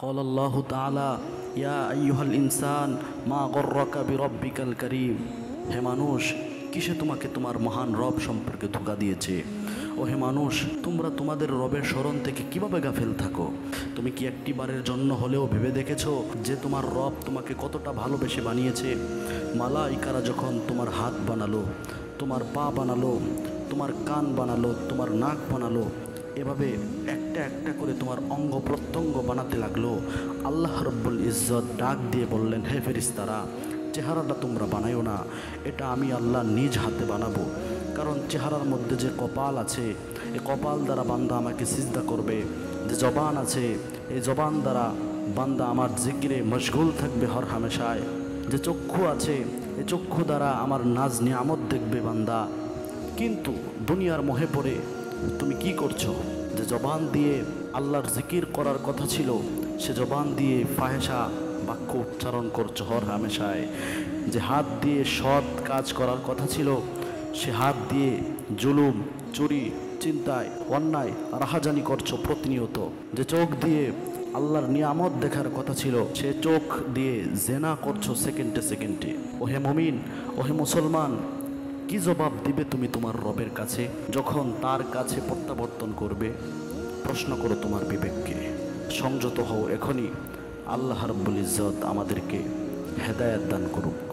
قال الله تعالى يا أيها الإنسان ما غرك بربك الكريم। হে মানুষ, কিসে তোমাকে তোমার মহান রব সম্পর্কে ধোঁকা দিয়েছে? ও হে মানুষ, তোমরা তোমাদের রবের স্মরণ থেকে কিভাবে গাফেল থাকো? তুমি কি একটিবারের জন্য হলেও ভেবে দেখেছো যে তোমার রব তোমাকে কতটা ভালোবেসে বানিয়েছে? মালাইকারা যখন তোমার হাত বানালো, তোমার পা বানালো, তোমার কান বানালো, তোমার নাক বানালো, এভাবে একটা একটা করে তোমার অঙ্গ প্রত্যঙ্গ বানাতে লাগলো, আল্লাহ রব্বুল ইজ্জত ডাক দিয়ে বললেন, হে ফেরেশতারা, চেহারাটা তোমরা বানাইও না, এটা আমি আল্লাহ নিজ হাতে বানাবো। কারণ চেহারার মধ্যে যে কপাল আছে, এই কপাল দ্বারা বান্দা আমাকে সিজদা করবে। যে জবান আছে, এই জবান দ্বারা বান্দা আমার জিকিরে মশগুল থাকবে হর হামেশায়। যে চক্ষু আছে, এই চক্ষু দ্বারা আমার নাজ নিয়ামত দেখবে বান্দা। কিন্তু দুনিয়ার মোহে পড়ে তুমি কি করছো? যে জবান দিয়ে আল্লাহর জিকির করার কথা ছিল, সে জবান দিয়ে ফাহেসা বাক্য উচ্চারণ করছো হর হামেশায়। যে হাত দিয়ে সৎ কাজ করার কথা ছিল, সে হাত দিয়ে জুলুম, চুরি, চিন্তায়, অন্যায়, রাহাজানি করছো প্রতিনিয়ত। যে চোখ দিয়ে আল্লাহর নিয়ামত দেখার কথা ছিল, সে চোখ দিয়ে জেনা করছো সেকেন্ডে সেকেন্ডে। ওহে মুমিন, ওহে মুসলমান, কি জবাব দিবে তুমি তোমার রবের কাছে যখন তার কাছে প্রত্যাবর্তন করবে? প্রশ্ন করো তোমার বিবেককে। সংযত হও এখনই। আল্লাহ রাব্বুল ইজ্জত আমাদেরকে হেদায়েত দান করুক।